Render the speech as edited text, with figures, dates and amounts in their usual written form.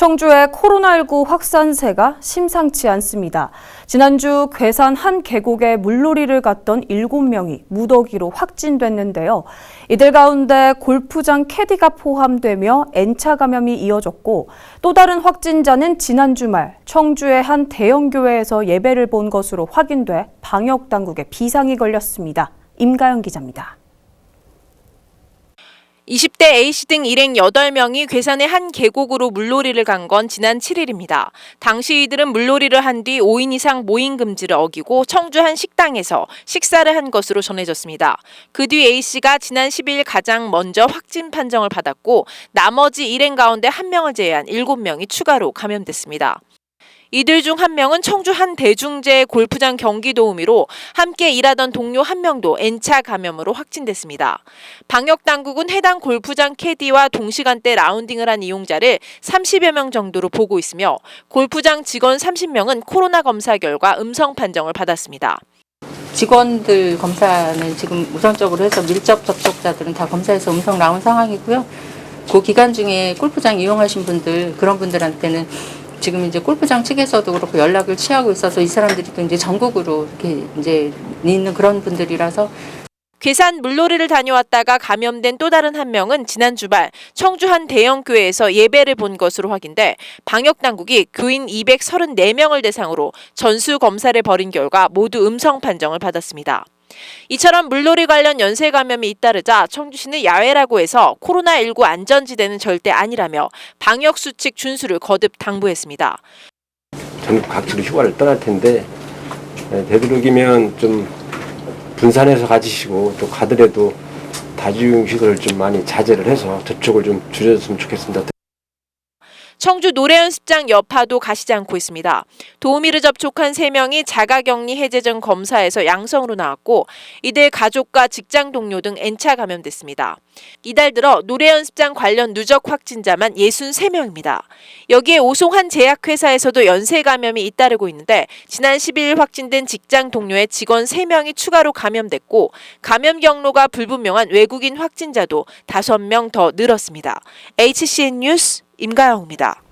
청주의 코로나19 확산세가 심상치 않습니다. 지난주 괴산 한 계곡에 물놀이를 갔던 7명이 무더기로 확진됐는데요. 이들 가운데 골프장 캐디가 포함되며 N차 감염이 이어졌고 또 다른 확진자는 지난 주말 청주의 한 대형교회에서 예배를 본 것으로 확인돼 방역당국에 비상이 걸렸습니다. 임가영 기자입니다. 20대 A씨 등 일행 8명이 괴산의 한 계곡으로 물놀이를 간 건 지난 7일입니다. 당시 이들은 물놀이를 한 뒤 5인 이상 모임 금지를 어기고 청주 한 식당에서 식사를 한 것으로 전해졌습니다. 그 뒤 A씨가 지난 12일 가장 먼저 확진 판정을 받았고 나머지 일행 가운데 1명을 제외한 7명이 추가로 감염됐습니다. 이들 중 1명은 청주 한 대중제 골프장 경기 도우미로 함께 일하던 동료 1명도 N차 감염으로 확진됐습니다. 방역당국은 해당 골프장 캐디와 동시간대 라운딩을 한 이용자를 30여 명 정도로 보고 있으며 골프장 직원 30명은 코로나 검사 결과 음성 판정을 받았습니다. 직원들 검사는 지금 우선적으로 해서 밀접 접촉자들은 다 검사해서 음성 나온 상황이고요. 그 기간 중에 골프장 이용하신 분들, 그런 분들한테는 지금 이제 골프장 측에서도 그렇고 연락을 취하고 있어서 이 사람들이 또 이제 전국으로 이렇게 이제 있는 그런 분들이라서. 괴산 물놀이를 다녀왔다가 감염된 또 다른 1명은 지난 주말 청주 한 대형 교회에서 예배를 본 것으로 확인돼 방역당국이 교인 234명을 대상으로 전수 검사를 벌인 결과 모두 음성 판정을 받았습니다. 이처럼 물놀이 관련 연쇄 감염이 잇따르자 청주시는 야외라고 해서 코로나19 안전지대는 절대 아니라며 방역수칙 준수를 거듭 당부했습니다. 전국 각지로 휴가를 떠날 텐데 되도록이면 좀 분산해서 가지시고 또 가더라도 다중시설을 좀 많이 자제를 해서 접촉을 좀 줄여줬으면 좋겠습니다. 청주 노래연습장 여파도 가시지 않고 있습니다. 도우미를 접촉한 3명이 자가격리 해제 전 검사에서 양성으로 나왔고 이들 가족과 직장 동료 등 N차 감염됐습니다. 이달 들어 노래연습장 관련 누적 확진자만 63명입니다. 여기에 오송 한 제약회사에서도 연쇄 감염이 잇따르고 있는데 지난 12일 확진된 직장 동료의 직원 3명이 추가로 감염됐고 감염 경로가 불분명한 외국인 확진자도 5명 더 늘었습니다. HCN 뉴스 임가영입니다.